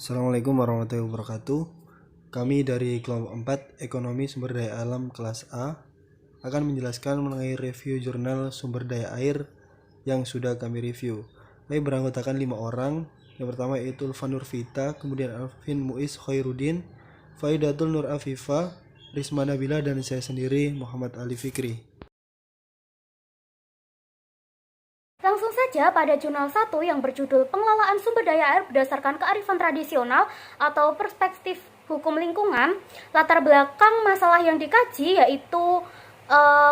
Assalamualaikum warahmatullahi wabarakatuh. Kami dari kelompok 4 Ekonomi Sumber Daya Alam kelas A akan menjelaskan mengenai review jurnal sumber daya air yang sudah kami review. Kami beranggotakan 5 orang. Yang pertama yaitu Ulfan Nurvita, kemudian Alvin Muiz Khairuddin, Faidatul Nur Afifa, Risma Nabila, dan saya sendiri Muhammad Ali Fikri. Langsung saja pada jurnal 1 yang berjudul Pengelolaan Sumber Daya Air Berdasarkan Kearifan Tradisional atau Perspektif Hukum Lingkungan, latar belakang masalah yang dikaji yaitu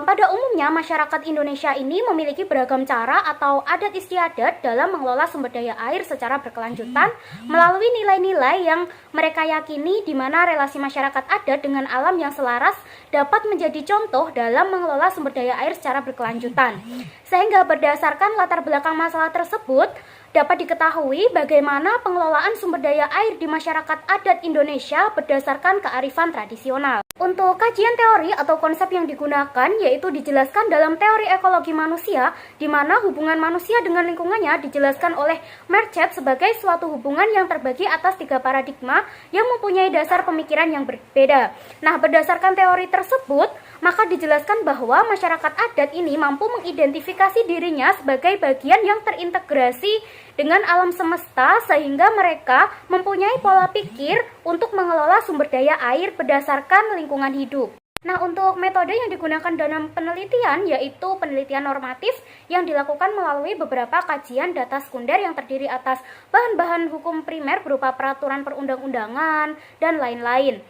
pada umumnya masyarakat Indonesia ini memiliki beragam cara atau adat istiadat dalam mengelola sumber daya air secara berkelanjutan melalui nilai-nilai yang mereka yakini di mana relasi masyarakat adat dengan alam yang selaras dapat menjadi contoh dalam mengelola sumber daya air secara berkelanjutan. Sehingga berdasarkan latar belakang masalah tersebut, dapat diketahui bagaimana pengelolaan sumber daya air di masyarakat adat Indonesia berdasarkan kearifan tradisional. Untuk kajian teori atau konsep yang digunakan yaitu dijelaskan dalam teori ekologi manusia, di mana hubungan manusia dengan lingkungannya dijelaskan oleh Merced sebagai suatu hubungan yang terbagi atas 3 paradigma yang mempunyai dasar pemikiran yang berbeda. Nah, berdasarkan teori tersebut, maka dijelaskan bahwa masyarakat adat ini mampu mengidentifikasi dirinya sebagai bagian yang terintegrasi dengan alam semesta sehingga mereka mempunyai pola pikir untuk mengelola sumber daya air berdasarkan lingkungan hidup. Nah, untuk metode yang digunakan dalam penelitian yaitu penelitian normatif yang dilakukan melalui beberapa kajian data sekunder yang terdiri atas bahan-bahan hukum primer berupa peraturan perundang-undangan dan lain-lain.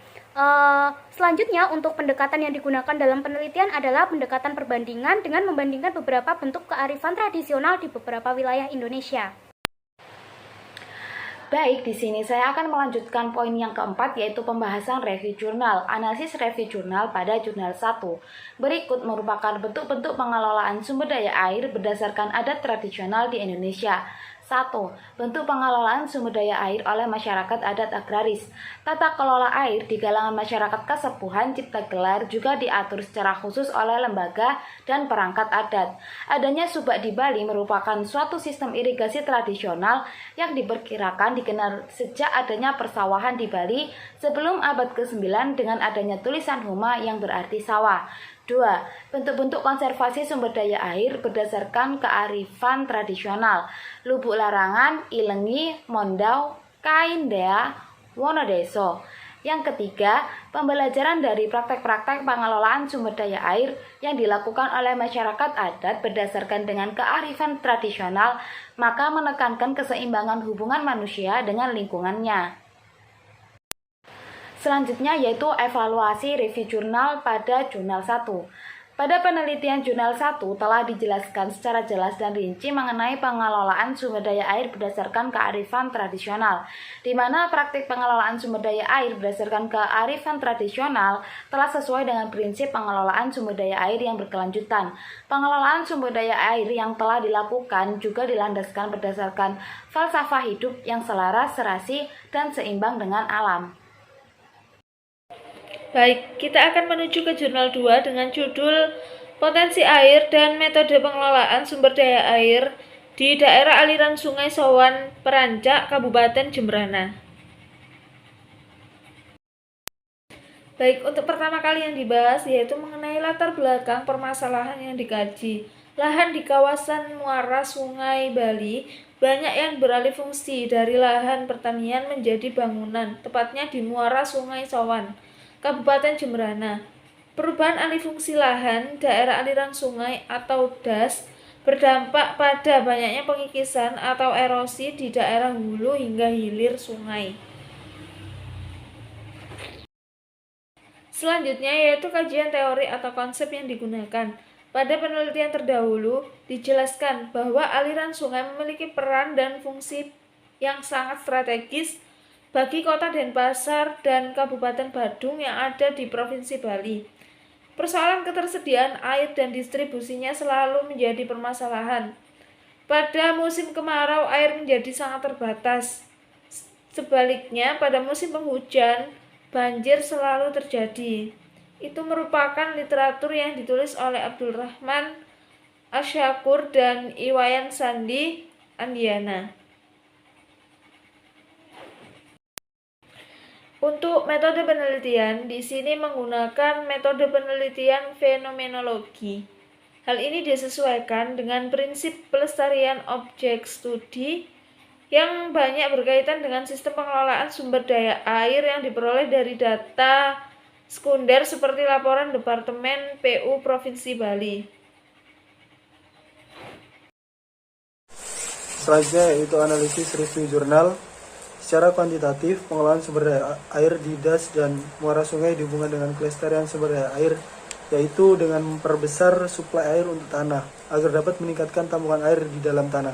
Selanjutnya untuk pendekatan yang digunakan dalam penelitian adalah pendekatan perbandingan dengan membandingkan beberapa bentuk kearifan tradisional di beberapa wilayah Indonesia. Baik, di sini saya akan melanjutkan poin yang keempat yaitu pembahasan review jurnal. Analisis review jurnal pada jurnal 1. Berikut merupakan bentuk-bentuk pengelolaan sumber daya air berdasarkan adat tradisional di Indonesia. 1. Bentuk pengelolaan sumber daya air oleh masyarakat adat agraris. Tata kelola air di kalangan masyarakat Kasepuhan Cipta Gelar juga diatur secara khusus oleh lembaga dan perangkat adat. Adanya subak di Bali merupakan suatu sistem irigasi tradisional yang diperkirakan dikenal sejak adanya persawahan di Bali sebelum abad ke-9 dengan adanya tulisan Huma yang berarti sawah. 2. Bentuk-bentuk konservasi sumber daya air berdasarkan kearifan tradisional. Lubuk Larangan, Ilengi, Mondau, Kaindea, Wonodeso. Yang ketiga, pembelajaran dari praktek-praktek pengelolaan sumber daya air yang dilakukan oleh masyarakat adat berdasarkan dengan kearifan tradisional, maka menekankan keseimbangan hubungan manusia dengan lingkungannya. Selanjutnya yaitu evaluasi review jurnal pada jurnal 1. Pada penelitian jurnal 1 telah dijelaskan secara jelas dan rinci mengenai pengelolaan sumber daya air berdasarkan kearifan tradisional, di mana praktik pengelolaan sumber daya air berdasarkan kearifan tradisional telah sesuai dengan prinsip pengelolaan sumber daya air yang berkelanjutan. Pengelolaan sumber daya air yang telah dilakukan juga dilandaskan berdasarkan falsafah hidup yang selaras, serasi, dan seimbang dengan alam. Baik, kita akan menuju ke jurnal 2 dengan judul Potensi Air dan Metode Pengelolaan Sumber Daya Air di Daerah Aliran Sungai Sowan, Perancak, Kabupaten Jembrana. Baik, untuk pertama kali yang dibahas yaitu mengenai latar belakang permasalahan yang dikaji. Lahan di kawasan muara Sungai Bali banyak yang beralih fungsi dari lahan pertanian menjadi bangunan, tepatnya di muara Sungai Sowan, Kabupaten Jembrana. Perubahan alih fungsi lahan daerah aliran sungai atau DAS berdampak pada banyaknya pengikisan atau erosi di daerah hulu hingga hilir sungai. Selanjutnya yaitu kajian teori atau konsep yang digunakan. Pada penelitian terdahulu dijelaskan bahwa aliran sungai memiliki peran dan fungsi yang sangat strategis bagi kota Denpasar dan Kabupaten Badung yang ada di Provinsi Bali. Persoalan ketersediaan air dan distribusinya selalu menjadi permasalahan. Pada musim kemarau air menjadi sangat terbatas. Sebaliknya pada musim penghujan banjir selalu terjadi. Itu merupakan literatur yang ditulis oleh Abdul Rahman Asyakur dan Iwayan Sandi Andiana. Untuk metode penelitian, di sini menggunakan metode penelitian fenomenologi. Hal ini disesuaikan dengan prinsip pelestarian objek studi yang banyak berkaitan dengan sistem pengelolaan sumber daya air yang diperoleh dari data sekunder seperti laporan Departemen PU Provinsi Bali. Selanjutnya yaitu analisis review jurnal. Secara kuantitatif, pengelolaan sumber daya air di das dan muara sungai dihubungkan dengan kelestarian sumber daya air, yaitu dengan memperbesar suplai air untuk tanah agar dapat meningkatkan tampungan air di dalam tanah.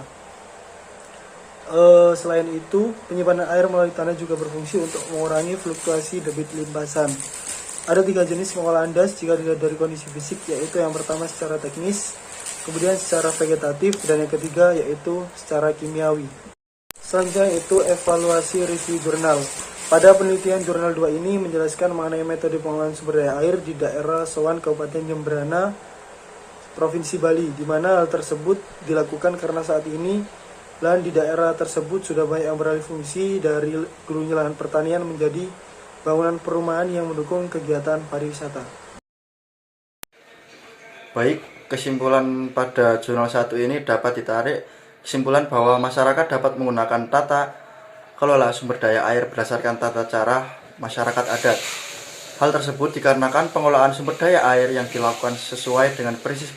Selain itu, penyimpanan air melalui tanah juga berfungsi untuk mengurangi fluktuasi debit limpasan. Ada 3 jenis pengelolaan das jika dilihat dari kondisi fisik, yaitu yang pertama secara teknis, kemudian secara vegetatif, dan yang ketiga yaitu secara kimiawi. Selanjutnya itu evaluasi review jurnal. Pada penelitian jurnal 2 ini menjelaskan mengenai metode pengelolaan sumber daya air di daerah Sowan, Kabupaten Jembrana, Provinsi Bali, di mana hal tersebut dilakukan karena saat ini lahan di daerah tersebut sudah banyak yang beralih fungsi dari dulunya lahan pertanian menjadi bangunan perumahan yang mendukung kegiatan pariwisata. Baik, kesimpulan pada jurnal 1 ini dapat ditarik kesimpulan bahwa masyarakat dapat menggunakan tata kelola sumber daya air berdasarkan tata cara masyarakat adat. Hal tersebut dikarenakan pengelolaan sumber daya air yang dilakukan sesuai dengan prinsip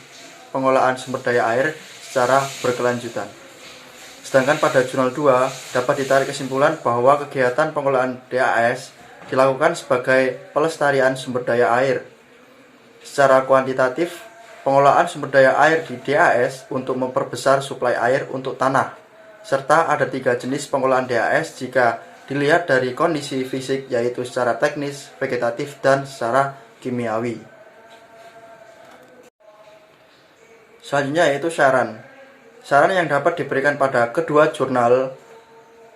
pengelolaan sumber daya air secara berkelanjutan. Sedangkan pada jurnal 2 dapat ditarik kesimpulan bahwa kegiatan pengelolaan DAS dilakukan sebagai pelestarian sumber daya air. Secara kuantitatif, pengelolaan sumber daya air di DAS untuk memperbesar suplai air untuk tanah, serta ada 3 jenis pengelolaan DAS jika dilihat dari kondisi fisik, yaitu secara teknis, vegetatif, dan secara kimiawi. Selanjutnya yaitu saran. Saran yang dapat diberikan pada kedua jurnal,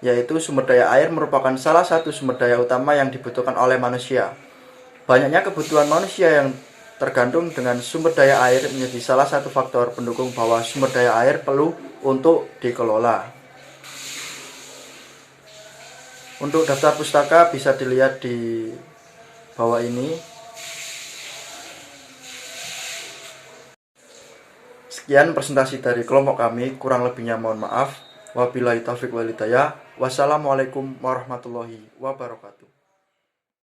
yaitu sumber daya air merupakan salah satu sumber daya utama yang dibutuhkan oleh manusia. Banyaknya kebutuhan manusia yang tergantung dengan sumber daya air menjadi salah satu faktor pendukung bahwa sumber daya air perlu untuk dikelola. Untuk daftar pustaka bisa dilihat di bawah ini. Sekian presentasi dari kelompok kami, kurang lebihnya mohon maaf. Wabillahi taufiq wal hidayah. Wassalamualaikum warahmatullahi wabarakatuh.